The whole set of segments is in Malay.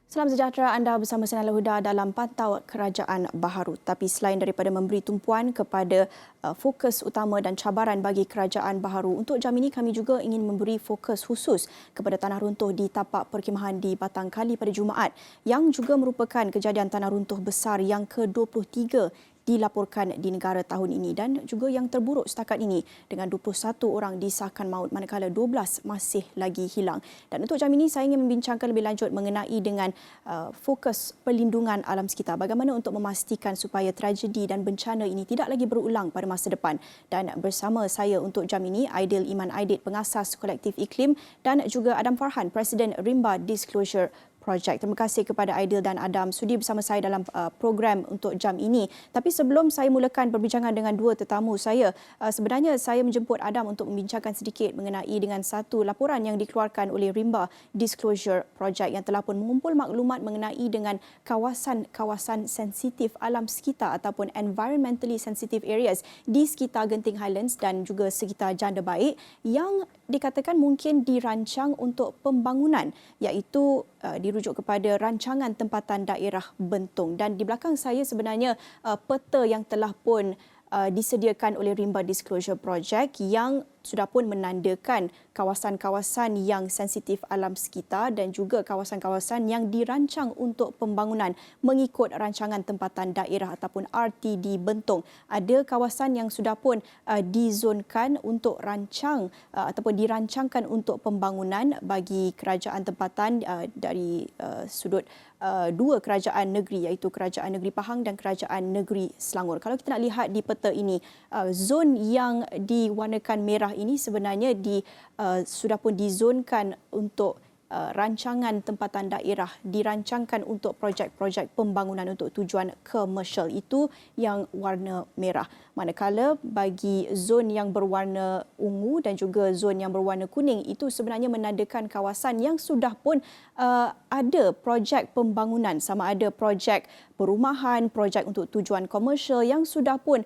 Salam sejahtera, anda bersama Sinar Huda dalam Pantau Kerajaan Baharu. Tapi selain daripada memberi tumpuan kepada fokus utama dan cabaran bagi Kerajaan Baharu, untuk jam ini kami juga ingin memberi fokus khusus kepada tanah runtuh di tapak perkhemahan di Batang Kali pada Jumaat, yang juga merupakan kejadian tanah runtuh besar yang ke-23 dilaporkan di negara tahun ini dan juga yang terburuk setakat ini dengan 21 orang disahkan maut manakala 12 masih lagi hilang. Dan untuk jam ini saya ingin membincangkan lebih lanjut mengenai dengan fokus perlindungan alam sekitar. Bagaimana untuk memastikan supaya tragedi dan bencana ini tidak lagi berulang pada masa depan. Dan bersama saya untuk jam ini Aidil Iman Aidit, pengasas Kolektif Iklim, dan juga Adam Farhan, Presiden Rimba Disclosure Project. Terima kasih kepada Aidil dan Adam sudi bersama saya dalam program untuk jam ini. Tapi sebelum saya mulakan perbincangan dengan dua tetamu saya, sebenarnya saya menjemput Adam untuk membincangkan sedikit mengenai dengan satu laporan yang dikeluarkan oleh Rimba Disclosure Project yang telah pun mengumpul maklumat mengenai dengan kawasan-kawasan sensitif alam sekitar ataupun environmentally sensitive areas di sekitar Genting Highlands dan juga sekitar Janda Baik yang dikatakan mungkin dirancang untuk pembangunan, iaitu dirujuk kepada rancangan tempatan daerah Bentong. Dan di belakang saya sebenarnya peta yang telah pun disediakan oleh Rimba Disclosure Project yang sudah pun menandakan kawasan-kawasan yang sensitif alam sekitar dan juga kawasan-kawasan yang dirancang untuk pembangunan mengikut rancangan tempatan daerah ataupun RTD Bentong. Ada kawasan yang sudah pun dizonkan untuk rancang ataupun dirancangkan untuk pembangunan bagi kerajaan tempatan dari sudut dua kerajaan negeri, iaitu Kerajaan Negeri Pahang dan Kerajaan Negeri Selangor. Kalau kita nak lihat di peta ini, zon yang diwarnakan merah ini sebenarnya sudah pun dizonkan untuk rancangan tempatan daerah, dirancangkan untuk projek-projek pembangunan untuk tujuan komersial, itu yang warna merah. Manakala bagi zon yang berwarna ungu dan juga zon yang berwarna kuning itu sebenarnya menandakan kawasan yang sudah pun ada projek pembangunan, sama ada projek perumahan, projek untuk tujuan komersial yang sudah pun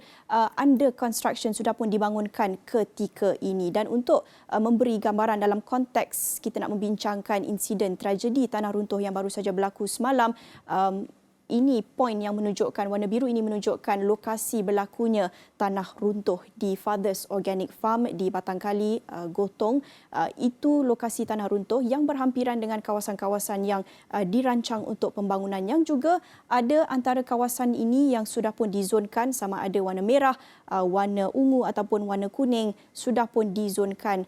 under construction, sudah pun dibangunkan ketika ini. Dan untuk memberi gambaran dalam konteks kita nak membincangkan insiden tragedi tanah runtuh yang baru saja berlaku semalam, ini poin yang menunjukkan, warna biru ini menunjukkan lokasi berlakunya tanah runtuh di Fathers Organic Farm di Batang Kali, Gotong. Itu lokasi tanah runtuh yang berhampiran dengan kawasan-kawasan yang dirancang untuk pembangunan, yang juga ada antara kawasan ini yang sudah pun dizonkan, sama ada warna merah, warna ungu ataupun warna kuning, sudah pun dizonkan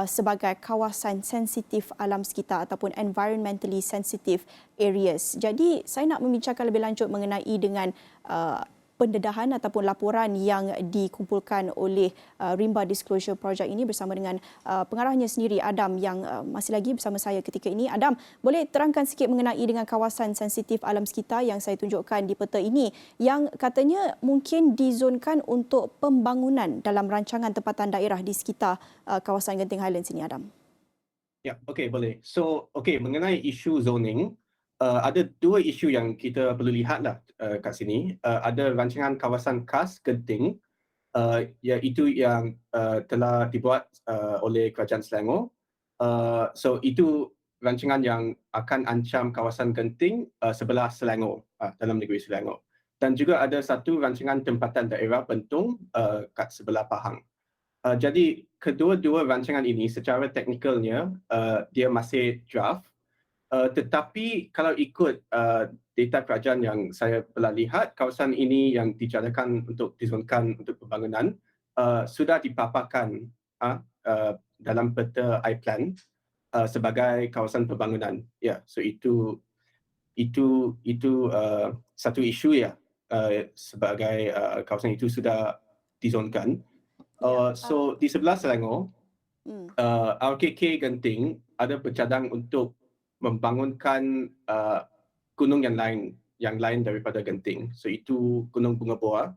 sebagai kawasan sensitif alam sekitar ataupun environmentally sensitive areas. Jadi saya nak membincangkan lebih lanjut mengenai dengan pendedahan ataupun laporan yang dikumpulkan oleh Rimba Disclosure Project ini bersama dengan pengarahnya sendiri, Adam, yang masih lagi bersama saya ketika ini. Adam, boleh terangkan sikit mengenai dengan kawasan sensitif alam sekitar yang saya tunjukkan di peta ini yang katanya mungkin dizonkan untuk pembangunan dalam rancangan tempatan daerah di sekitar kawasan Genting Highlands ini, Adam? Ya, okey, boleh. So, okey, mengenai isu zoning, ada dua isu yang kita perlu lihatlah kat sini. Ada rancangan kawasan khas Genting, iaitu yang telah dibuat oleh Kerajaan Selangor. So, itu rancangan yang akan ancam kawasan Genting sebelah Selangor, dalam negeri Selangor. Dan juga ada satu rancangan tempatan daerah Bentong kat sebelah Pahang. Jadi kedua-dua rancangan ini secara teknikalnya dia masih draft, tetapi kalau ikut data kerajaan yang saya telah lihat, kawasan ini yang dijadikan untuk dizonkan untuk pembangunan sudah dipaparkan dalam peta I-Plan sebagai kawasan pembangunan. Ya, so itu satu isu ya, sebagai kawasan itu sudah dizonkan. So di sebelah Selangor, RKK Genting ada bercadang untuk membangunkan gunung yang lain daripada Genting. So itu Gunung Bunga Boa.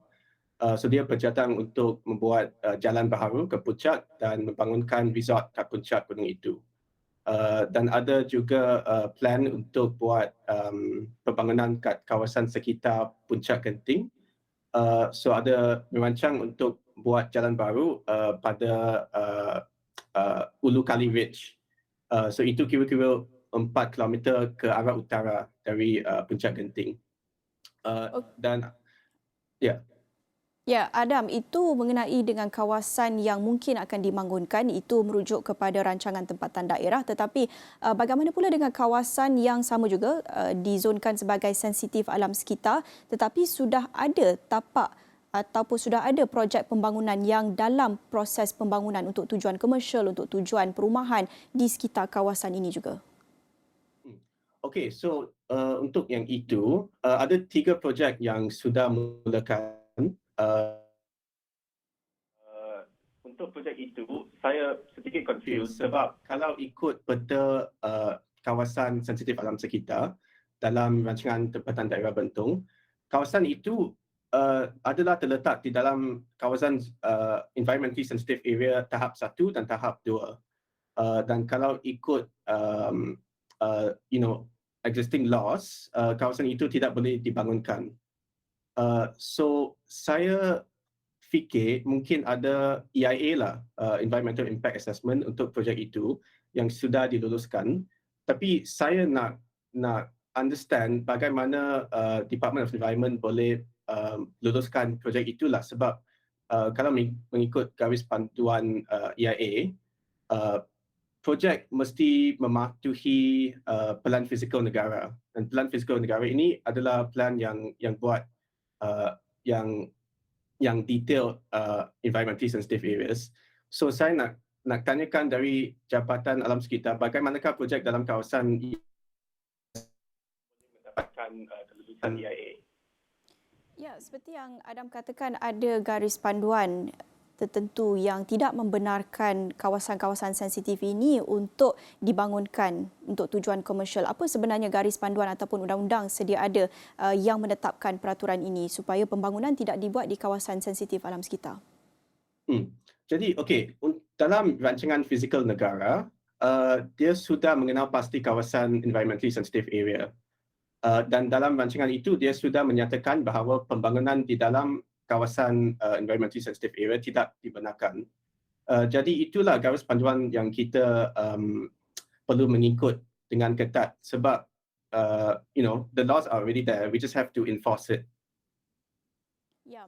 So dia bercadang untuk membuat jalan baharu ke puncak dan membangunkan resort kat puncak gunung itu. Dan ada juga plan untuk buat pembangunan kat kawasan sekitar puncak Genting. So ada merancang untuk buat jalan baru pada Ulu Kali Ridge. So itu kira-kira 4 kilometer ke arah utara dari Puncak Genting. Dan ya. Ya, Adam, itu mengenai dengan kawasan yang mungkin akan dibangunkan, itu merujuk kepada rancangan tempatan daerah. Tetapi bagaimana pula dengan kawasan yang sama juga dizonkan sebagai sensitif alam sekitar, tetapi sudah ada tapak ataupun sudah ada projek pembangunan yang dalam proses pembangunan untuk tujuan komersial, untuk tujuan perumahan di sekitar kawasan ini juga? Okey, so untuk yang itu, ada 3 projek yang sudah mulakan. Uh, untuk projek itu, saya sedikit confused sebab kalau ikut peta kawasan sensitif alam sekitar dalam rancangan tempatan daerah Bentong, kawasan itu adalah terletak di dalam kawasan environmentally sensitive area tahap 1 dan tahap 2. Dan kalau ikut existing laws, kawasan itu tidak boleh dibangunkan. So saya fikir mungkin ada EIA lah, Environmental Impact Assessment untuk projek itu yang sudah diluluskan. Tapi saya nak understand bagaimana Department of Environment boleh luluskan projek itulah sebab kalau mengikut garis panduan EIA, projek mesti mematuhi Pelan Fizikal Negara, dan Pelan Fizikal Negara ini adalah pelan yang buat yang detail environmentally sensitive areas. So saya nak tanyakan dari Jabatan Alam Sekitar, bagaimanakah projek dalam kawasan ini mendapatkan kelulusan EIA? Ya, seperti yang Adam katakan, ada garis panduan tertentu yang tidak membenarkan kawasan-kawasan sensitif ini untuk dibangunkan untuk tujuan komersial. Apa sebenarnya garis panduan ataupun undang-undang sedia ada yang menetapkan peraturan ini supaya pembangunan tidak dibuat di kawasan sensitif alam sekitar? Jadi, okey, dalam rancangan fizikal negara, dia sudah mengenal pasti kawasan environmentally sensitive area. Dan dalam rancangan itu dia sudah menyatakan bahawa pembangunan di dalam kawasan environmentally sensitive area tidak dibenarkan. Jadi itulah garis panduan yang kita perlu mengikut dengan ketat sebab the laws are already there, we just have to enforce it. Ya.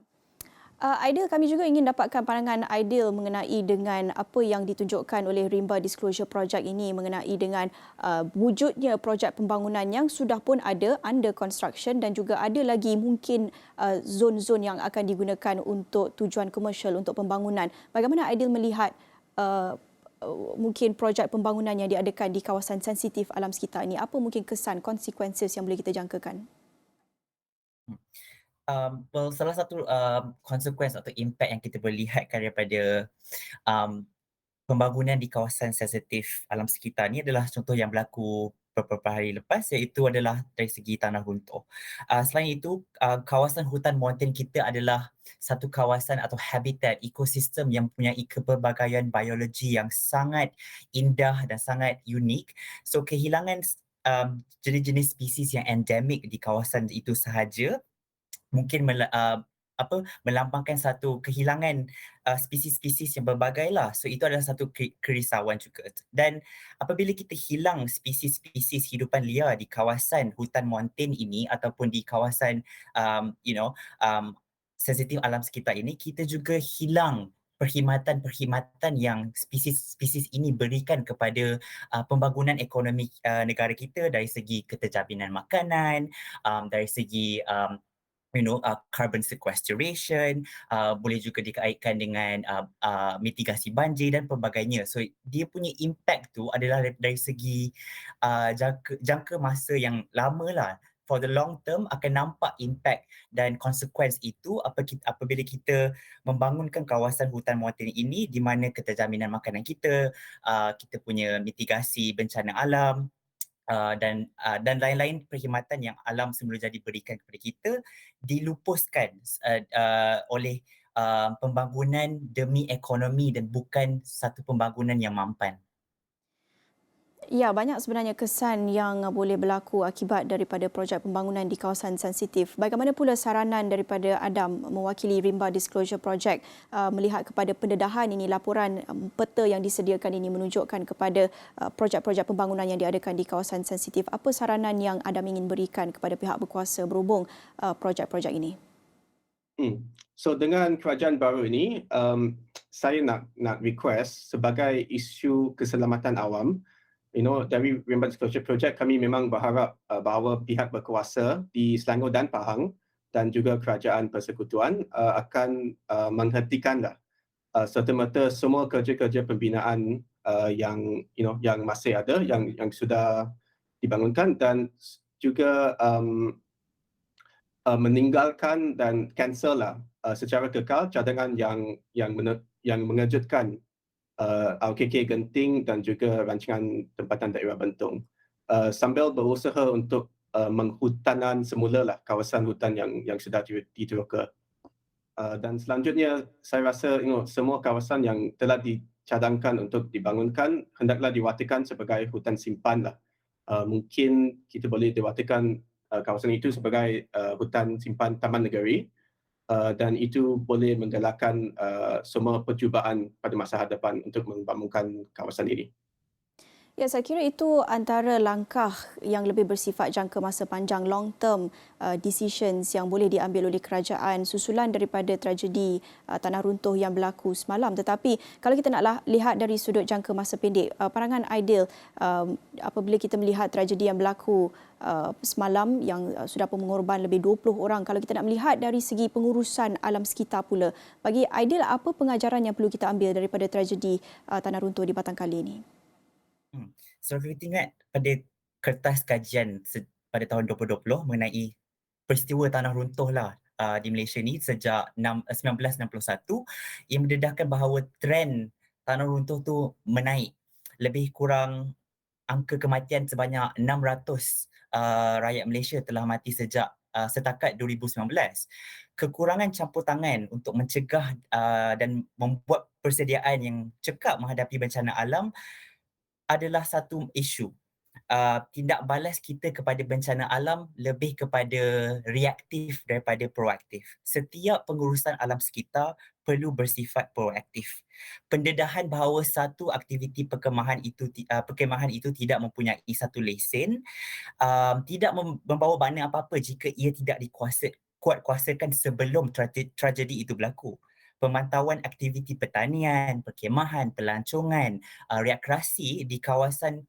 Aidil, kami juga ingin dapatkan pandangan Aidil mengenai dengan apa yang ditunjukkan oleh Rimba Disclosure Project ini mengenai dengan wujudnya projek pembangunan yang sudah pun ada under construction dan juga ada lagi mungkin zon-zon yang akan digunakan untuk tujuan komersial untuk pembangunan. Bagaimana Aidil melihat mungkin projek pembangunan yang diadakan di kawasan sensitif alam sekitar ini? Apa mungkin kesan, consequences yang boleh kita jangkakan? Salah satu consequence atau impact yang kita boleh lihatkan daripada pembangunan di kawasan sensitif alam sekitar ni adalah contoh yang berlaku beberapa hari lepas, iaitu adalah dari segi tanah runtuh. Selain itu, kawasan hutan montane kita adalah satu kawasan atau habitat ekosistem yang mempunyai kepelbagaian biologi yang sangat indah dan sangat unik. So kehilangan jenis-jenis spesies yang endemik di kawasan itu sahaja mungkin melambangkan satu kehilangan spesies-spesies yang berbagai lah. So itu adalah satu kerisauan juga. Dan apabila kita hilang spesies-spesies hidupan liar di kawasan hutan montane ini ataupun di kawasan sensitif alam sekitar ini, kita juga hilang perkhidmatan yang spesies-spesies ini berikan kepada pembangunan ekonomi negara kita dari segi keterjaminan makanan, dari segi carbon sequestration, boleh juga dikaitkan dengan mitigasi banjir dan pelbagainya. So dia punya impact tu adalah dari segi jangka masa yang lama lah. For the long term akan nampak impact dan consequence itu apabila kita membangunkan kawasan hutan montane ini di mana keterjaminan makanan kita, kita punya mitigasi bencana alam, dan lain-lain perkhidmatan yang alam semula jadi berikan kepada kita dilupuskan oleh pembangunan demi ekonomi dan bukan satu pembangunan yang mampan. Ya, banyak sebenarnya kesan yang boleh berlaku akibat daripada projek pembangunan di kawasan sensitif. Bagaimana pula saranan daripada Adam mewakili Rimba Disclosure Project melihat kepada pendedahan ini, laporan peta yang disediakan ini menunjukkan kepada projek-projek pembangunan yang diadakan di kawasan sensitif. Apa saranan yang Adam ingin berikan kepada pihak berkuasa berhubung projek-projek ini? So dengan kerajaan baru ini, saya nak request sebagai isu keselamatan awam, dari Rimba Disclosure Project kami memang berharap bahawa pihak berkuasa di Selangor dan Pahang dan juga kerajaan persekutuan akan menghentikanlah serta-merta semua kerja-kerja pembinaan yang masih ada, yang sudah dibangunkan, dan juga meninggalkan dan cancel secara kekal cadangan yang mengejutkan RKK Genting dan juga rancangan tempatan daerah Bentong, sambil berusaha untuk menghutanan semula kawasan hutan yang sudah diteroka. Dan selanjutnya saya rasa semua kawasan yang telah dicadangkan untuk dibangunkan hendaklah diwatakan sebagai hutan simpan . Mungkin kita boleh diwatakan kawasan itu sebagai hutan simpan taman negeri, dan itu boleh menggalakkan semua percubaan pada masa hadapan untuk membangunkan kawasan ini. Ya, saya kira itu antara langkah yang lebih bersifat jangka masa panjang, long term decisions yang boleh diambil oleh kerajaan susulan daripada tragedi tanah runtuh yang berlaku semalam. Tetapi kalau kita nak lihat dari sudut jangka masa pendek, pandangan Aidil apabila kita melihat tragedi yang berlaku semalam yang sudah pun mengorban lebih 20 orang, kalau kita nak melihat dari segi pengurusan alam sekitar pula, bagi Aidil apa pengajaran yang perlu kita ambil daripada tragedi tanah runtuh di Batang Kali ini? So kita ingat pada kertas kajian pada tahun 2020 mengenai peristiwa tanah runtuh di Malaysia ni sejak 1961, yang mendedahkan bahawa trend tanah runtuh tu menaik. Lebih kurang angka kematian sebanyak 600 rakyat Malaysia telah mati sejak setakat 2019. Kekurangan campur tangan untuk mencegah dan membuat persediaan yang cekap menghadapi bencana alam adalah satu isu. Tindak balas kita kepada bencana alam lebih kepada reaktif daripada proaktif. Setiap pengurusan alam sekitar perlu bersifat proaktif. Pendedahan bahawa satu aktiviti perkemahan itu tidak mempunyai satu lesen tidak membawa makna apa-apa jika ia tidak kuatkuasakan sebelum tragedi itu berlaku. Pemantauan aktiviti pertanian, perkemahan, pelancongan, rekreasi di kawasan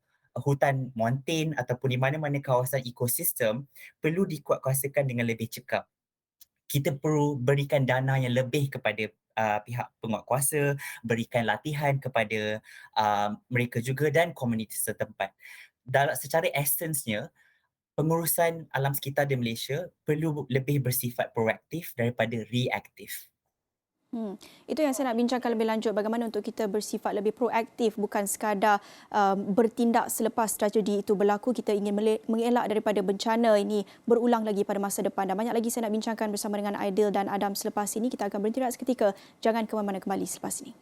hutan mountain ataupun di mana-mana kawasan ekosistem perlu dikuatkuasakan dengan lebih cekap. Kita perlu berikan dana yang lebih kepada pihak penguatkuasa, berikan latihan kepada mereka juga dan komuniti setempat. Secara esensnya, pengurusan alam sekitar di Malaysia perlu lebih bersifat proaktif daripada reaktif. Itu yang saya nak bincangkan lebih lanjut, bagaimana untuk kita bersifat lebih proaktif, bukan sekadar bertindak selepas tragedi itu berlaku. Kita ingin mengelak daripada bencana ini berulang lagi pada masa depan. Dan banyak lagi saya nak bincangkan bersama dengan Aidil dan Adam selepas ini. Kita akan berhenti seketika. Jangan ke mana-mana, kembali selepas ini.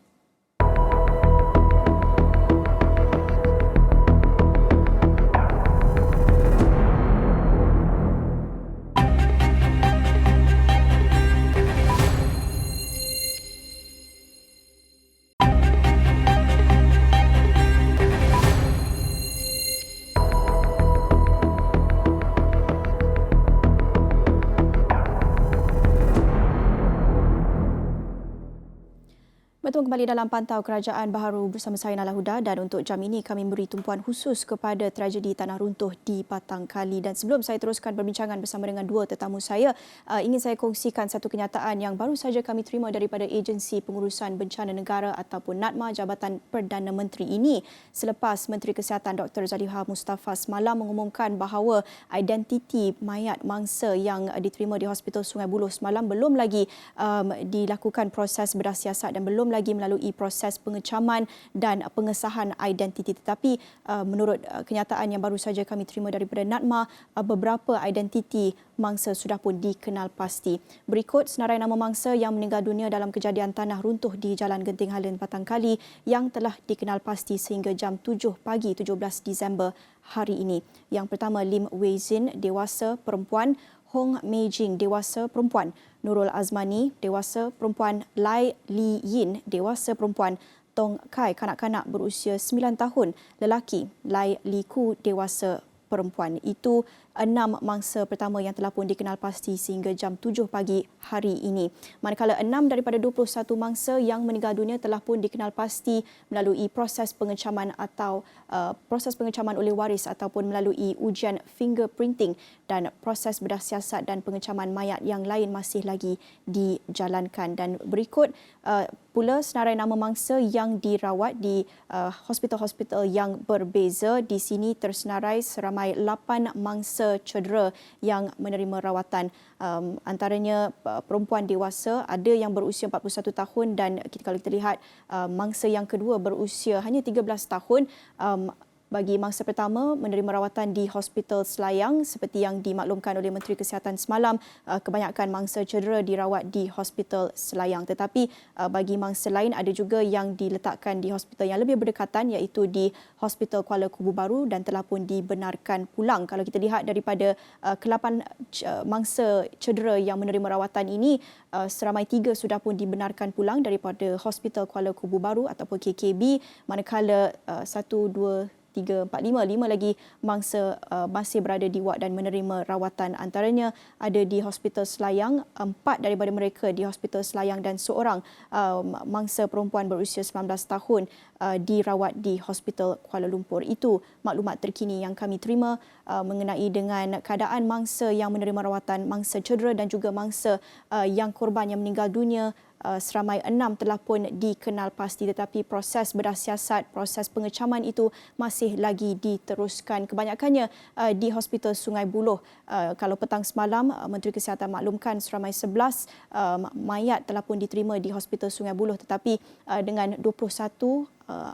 Bertemu kembali dalam Pantau Kerajaan Baharu bersama saya Nala Huda, dan untuk jam ini kami beri tumpuan khusus kepada tragedi tanah runtuh di Batang Kali. Dan sebelum saya teruskan perbincangan bersama dengan dua tetamu saya, ingin saya kongsikan satu kenyataan yang baru saja kami terima daripada Agensi Pengurusan Bencana Negara ataupun NADMA Jabatan Perdana Menteri ini, selepas Menteri Kesihatan Dr. Zaliha Mustafa semalam mengumumkan bahawa identiti mayat mangsa yang diterima di Hospital Sungai Buloh semalam belum lagi dilakukan proses bedah siasat dan belum lagi lagi melalui proses pengecaman dan pengesahan identiti. Tetapi menurut kenyataan yang baru saja kami terima daripada NADMA, beberapa identiti mangsa sudah pun dikenal pasti. Berikut senarai nama mangsa yang meninggal dunia dalam kejadian tanah runtuh di Jalan Genting Halen Patangkali yang telah dikenal pasti sehingga jam 7 pagi 17 Disember hari ini. Yang pertama, Lim Wei Zin, dewasa perempuan; Hong Mei Jing, dewasa perempuan; Nurul Azmani, dewasa perempuan; Lai Li Yin, dewasa perempuan; Tong Kai, kanak-kanak berusia 9 tahun, lelaki; Lai Li Ku, dewasa perempuan. Itu 6 mangsa pertama yang telah pun dikenal pasti sehingga jam 7 pagi hari ini. Manakala 6 daripada 21 mangsa yang meninggal dunia telah pun dikenal pasti melalui proses pengecaman atau proses pengecaman oleh waris ataupun melalui ujian fingerprinting, dan proses bedah siasat dan pengecaman mayat yang lain masih lagi dijalankan. Dan berikut pula senarai nama mangsa yang dirawat di hospital-hospital yang berbeza. Di sini tersenarai seramai 8 mangsa cedera yang menerima rawatan. Antaranya perempuan dewasa, ada yang berusia 41 tahun, dan kalau kita lihat mangsa yang kedua berusia hanya 13 tahun. Bagi mangsa pertama menerima rawatan di Hospital Selayang seperti yang dimaklumkan oleh Menteri Kesihatan semalam, kebanyakan mangsa cedera dirawat di Hospital Selayang. Tetapi bagi mangsa lain ada juga yang diletakkan di hospital yang lebih berdekatan, iaitu di Hospital Kuala Kubu Baru, dan telah pun dibenarkan pulang. Kalau kita lihat daripada ke-8 mangsa cedera yang menerima rawatan ini, seramai 3 sudah pun dibenarkan pulang daripada Hospital Kuala Kubu Baru ataupun KKB, manakala 1, 2, 3, 4, 5 lagi mangsa masih berada di ward dan menerima rawatan. Antaranya ada di Hospital Selayang, 4 daripada mereka di Hospital Selayang, dan seorang mangsa perempuan berusia 19 tahun dirawat di Hospital Kuala Lumpur. Itu maklumat terkini yang kami terima mengenai dengan keadaan mangsa yang menerima rawatan, mangsa cedera dan juga mangsa yang korban yang meninggal dunia. Seramai 6 telah pun dikenal pasti, tetapi proses bedah siasat, proses pengecaman itu masih lagi diteruskan. Kebanyakannya di Hospital Sungai Buloh. Kalau petang semalam, Menteri Kesihatan maklumkan seramai 11 mayat telah pun diterima di Hospital Sungai Buloh, tetapi dengan 21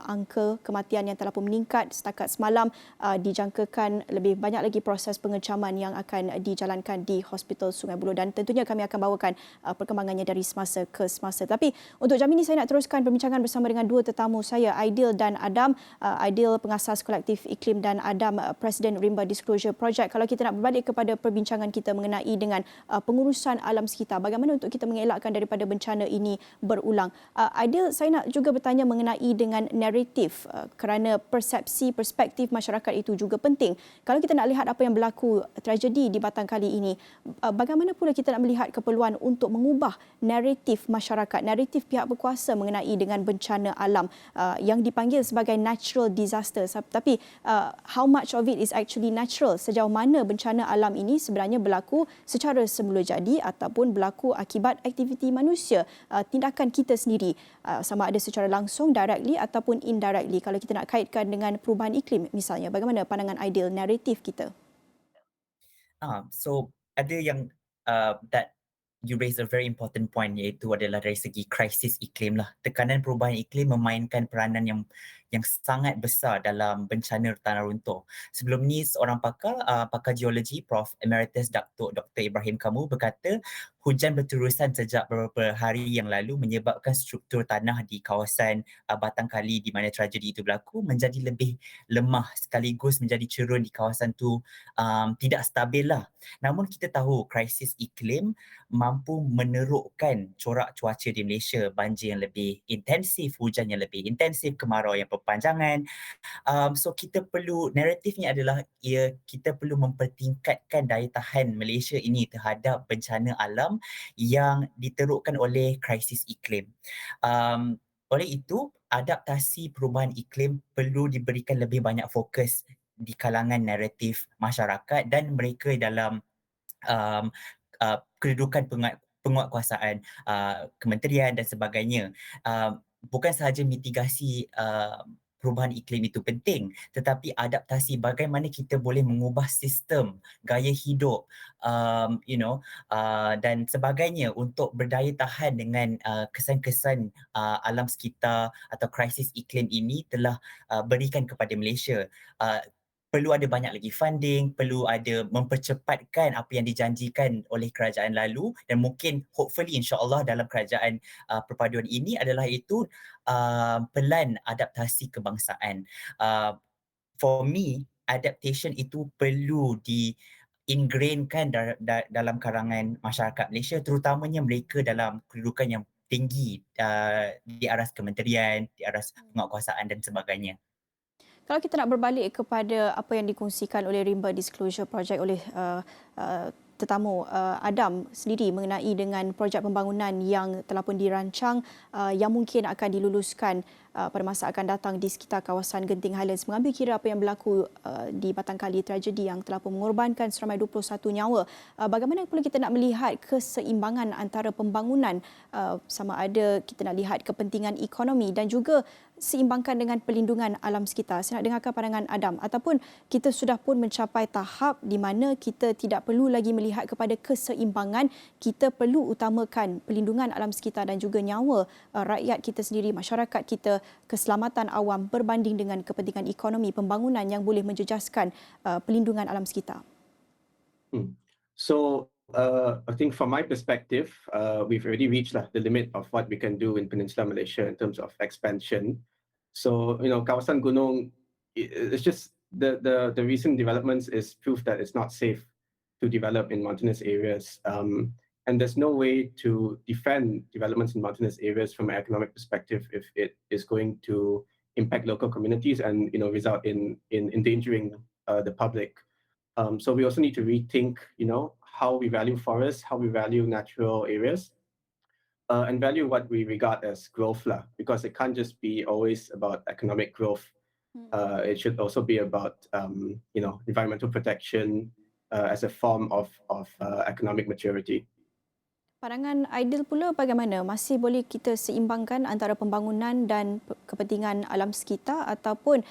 angka kematian yang telah pun meningkat setakat semalam, dijangkakan lebih banyak lagi proses pengecaman yang akan dijalankan di Hospital Sungai Buloh, dan tentunya kami akan bawakan perkembangannya dari semasa ke semasa. Tapi untuk jam ini saya nak teruskan perbincangan bersama dengan dua tetamu saya, Aidil dan Adam. Aidil, pengasas kolektif Iklim, dan Adam, Presiden Rimba Disclosure Project. Kalau kita nak berbalik kepada perbincangan kita mengenai dengan pengurusan alam sekitar, bagaimana untuk kita mengelakkan daripada bencana ini berulang. Aidil, saya nak juga bertanya mengenai dengan naratif, kerana persepsi, perspektif masyarakat itu juga penting. Kalau kita nak lihat apa yang berlaku, tragedi di Batangkali ini, bagaimana pula kita nak melihat keperluan untuk mengubah naratif masyarakat, naratif pihak berkuasa mengenai dengan bencana alam yang dipanggil sebagai natural disaster. Tapi how much of it is actually natural? Sejauh mana bencana alam ini sebenarnya berlaku secara semula jadi ataupun berlaku akibat aktiviti manusia, tindakan kita sendiri, sama ada secara langsung, directly ataupun indirectly. Kalau kita nak kaitkan dengan perubahan iklim misalnya, bagaimana pandangan Aidil, naratif kita? So ada yang that you raise a very important point, iaitu adalah dari segi krisis iklim lah. Tekanan perubahan iklim memainkan peranan yang sangat besar dalam bencana tanah runtuh. Sebelum ni seorang pakar geologi, Prof Emeritus Dr. Ibrahim Kamu berkata hujan berterusan sejak beberapa hari yang lalu menyebabkan struktur tanah di kawasan Batangkali di mana tragedi itu berlaku menjadi lebih lemah, sekaligus menjadi cerun di kawasan tu tidak stabil lah. Namun kita tahu krisis iklim mampu menerukkan corak cuaca di Malaysia, banjir yang lebih intensif, hujan yang lebih intensif, kemarau yang berpanjangan. So kita perlu, naratifnya adalah kita perlu mempertingkatkan daya tahan Malaysia ini terhadap bencana alam yang diterukkan oleh krisis iklim. Oleh itu, adaptasi perubahan iklim perlu diberikan lebih banyak fokus di kalangan naratif masyarakat dan mereka dalam kedudukan penguatkuasaan, kementerian dan sebagainya. Bukan sahaja mitigasi perubahan iklim itu penting, tetapi adaptasi bagaimana kita boleh mengubah sistem, gaya hidup, dan sebagainya untuk berdaya tahan dengan kesan-kesan alam sekitar atau krisis iklim ini telah berikan kepada Malaysia. Perlu ada banyak lagi funding, perlu ada mempercepatkan apa yang dijanjikan oleh kerajaan lalu, dan mungkin hopefully insya-Allah dalam kerajaan perpaduan ini adalah itu pelan adaptasi kebangsaan. For me, adaptation itu perlu ingrainkan dalam kalangan masyarakat Malaysia, terutamanya mereka dalam kedudukan yang tinggi di aras kementerian, di aras penguatkuasaan dan sebagainya. Kalau kita nak berbalik kepada apa yang dikongsikan oleh Rimba Disclosure Project oleh tetamu Adam sendiri mengenai dengan projek pembangunan yang telah pun dirancang yang mungkin akan diluluskan pada masa akan datang di sekitar kawasan Genting Highlands, mengambil kira apa yang berlaku di Batangkali, tragedi yang telah pun mengorbankan seramai 21 nyawa. Bagaimana pula kita nak melihat keseimbangan antara pembangunan, sama ada kita nak lihat kepentingan ekonomi dan juga seimbangkan dengan pelindungan alam sekitar. Saya nak dengarkan pandangan Adam, ataupun kita sudah pun mencapai tahap di mana kita tidak perlu lagi melihat kepada keseimbangan, kita perlu utamakan pelindungan alam sekitar dan juga nyawa rakyat kita sendiri, masyarakat kita, keselamatan awam berbanding dengan kepentingan ekonomi pembangunan yang boleh menjejaskan pelindungan alam sekitar. So I think from my perspective, we've already reached the limit of what we can do in Peninsular Malaysia in terms of expansion. So, kawasan gunung, it's just the recent developments is proof that it's not safe to develop in mountainous areas. And there's no way to defend developments in mountainous areas from an economic perspective if it is going to impact local communities and result in endangering the public. So we also need to rethink, how we value forests, how we value natural areas, and value what we regard as growth, because it can't just be always about economic growth. It should also be about, environmental protection as a form of economic maturity. Pandangan Aidil pula bagaimana? Masih boleh kita seimbangkan antara pembangunan dan kepentingan alam sekitar, ataupun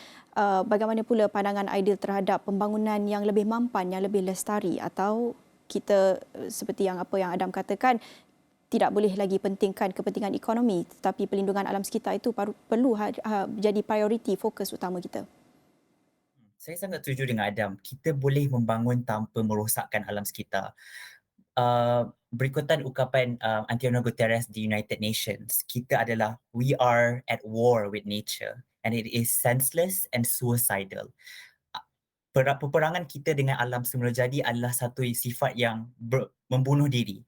bagaimana pula pandangan Aidil terhadap pembangunan yang lebih mampan, yang lebih lestari, atau kita seperti apa yang Adam katakan, tidak boleh lagi pentingkan kepentingan ekonomi, tetapi pelindungan alam sekitar itu perlu jadi prioriti, fokus utama kita. Saya sangat setuju dengan Adam. Kita boleh membangun tanpa merosakkan alam sekitar. Berikutan ucapan Antonio Guterres di United Nations, kita adalah, we are at war with nature and it is senseless and suicidal. Peperangan kita dengan alam semula jadi adalah satu sifat yang membunuh diri.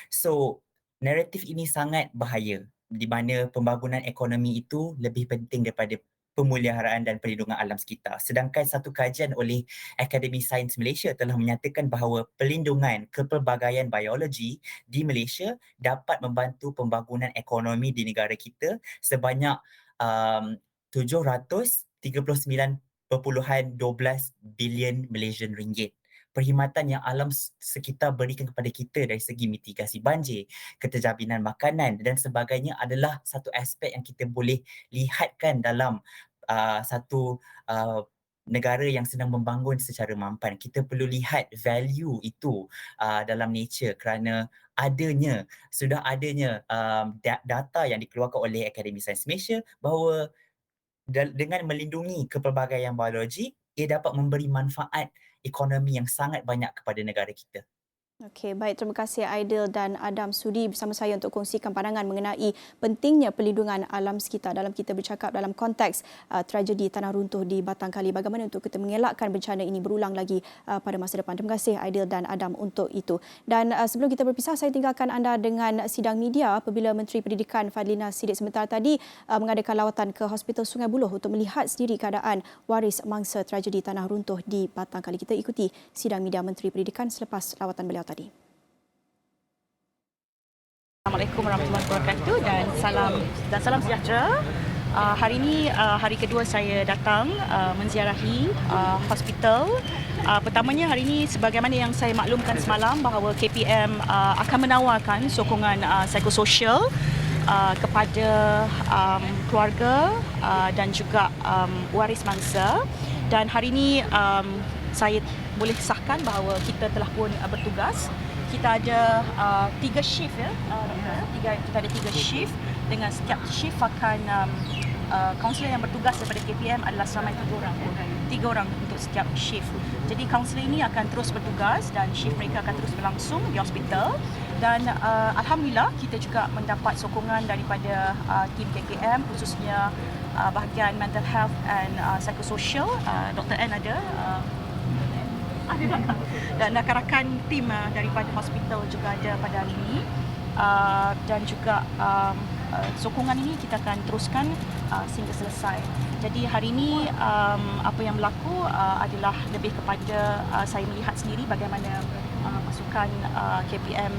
So, naratif ini sangat bahaya, di mana pembangunan ekonomi itu lebih penting daripada pemeliharaan dan perlindungan alam sekitar. Sedangkan satu kajian oleh Akademi Sains Malaysia telah menyatakan bahawa pelindungan kepelbagaian biologi di Malaysia dapat membantu pembangunan ekonomi di negara kita sebanyak 739.12 bilion Malaysian ringgit. Perkhidmatan yang alam sekitar berikan kepada kita dari segi mitigasi banjir, keterjaminan makanan dan sebagainya adalah satu aspek yang kita boleh lihatkan dalam satu negara yang sedang membangun secara mampan. Kita perlu lihat value itu dalam nature, kerana sudah adanya data yang dikeluarkan oleh Akademi Sains Malaysia bahawa dengan melindungi kepelbagaian biologi, ia dapat memberi manfaat ekonomi yang sangat banyak kepada negara kita. Okey, baik. Terima kasih Aidil dan Adam sudi bersama saya untuk kongsikan pandangan mengenai pentingnya pelindungan alam sekitar dalam kita bercakap dalam konteks tragedi tanah runtuh di Batangkali. Bagaimana untuk kita mengelakkan bencana ini berulang lagi pada masa depan. Terima kasih Aidil dan Adam untuk itu. Dan sebelum kita berpisah, saya tinggalkan anda dengan sidang media apabila Menteri Pendidikan Fadlina Siddiq sebentar tadi mengadakan lawatan ke Hospital Sungai Buloh untuk melihat sendiri keadaan waris mangsa tragedi tanah runtuh di Batangkali. Kita ikuti sidang media Menteri Pendidikan selepas lawatan beliau tadi. Assalamualaikum warahmatullahi wabarakatuh dan salam sejahtera. Hari ini hari kedua saya datang menziarahi hospital. Pertamanya hari ini sebagaimana yang saya maklumkan semalam bahawa KPM akan menawarkan sokongan psikososial kepada keluarga dan juga waris mangsa. Dan hari ini saya boleh sahkan bahawa kita telah pun bertugas. Kita ada 3 shift ya, kita ada 3 shift, dengan setiap shift akan kaunselor yang bertugas daripada KPM adalah seramai 3 orang. 3 orang untuk setiap shift. Jadi kaunselor ini akan terus bertugas dan shift mereka akan terus berlangsung di hospital. Dan alhamdulillah kita juga mendapat sokongan daripada tim KKM, khususnya bahagian mental health and psychosocial. Dr. N ada dan rakan-rakan tim daripada hospital juga ada pada hari ini. Dan juga sokongan ini kita akan teruskan sehingga selesai. Jadi hari ini apa yang berlaku adalah lebih kepada saya melihat sendiri bagaimana pasukan KPM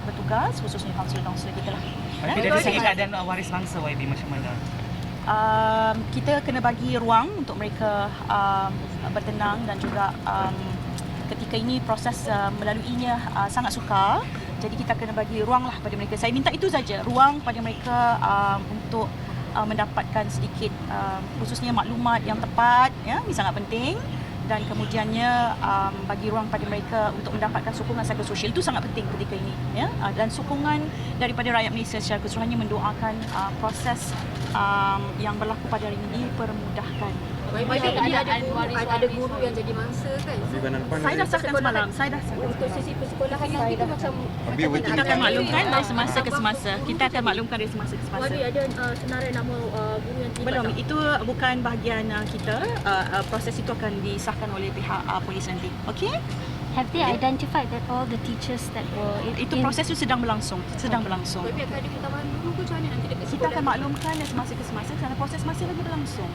bertugas, khususnya kaunselor-kaunselor kita lah. Dari segi keadaan waris mangsa YB macam mana? Kita kena bagi ruang untuk mereka bertenang dan juga ketika ini proses melaluinya sangat sukar. Jadi kita kena bagi ruang lah pada mereka. Saya minta itu saja, ruang pada mereka untuk mendapatkan sedikit khususnya maklumat yang tepat, ya, ini sangat penting. Dan kemudiannya bagi ruang pada mereka untuk mendapatkan sokongan psikososial, itu sangat penting ketika ini, ya. Dan sokongan daripada rakyat Malaysia secara keseluruhannya mendoakan proses yang berlaku pada hari ini dipermudahkan. Ada guru yang jadi mangsa kan? Saya dah sahkan semalam. Saya dah sahkan. Untuk sisi persekolahan nanti tu macam Kita akan maklumkan dari semasa ke semasa. Kita akan maklumkan dari semasa ke semasa. ada senarai nama guru yang terlibat? Belum, itu bukan bahagian kita. Proses itu akan disahkan oleh pihak polis nanti. Okey? Have they identified that all the teachers that were Itu proses itu sedang berlangsung. Sedang berlangsung. Tapi akan ada pertambahan guru ke macam mana nanti dekat Kita sekolah? akan maklumkan dari semasa ke semasa kerana proses masih lagi berlangsung.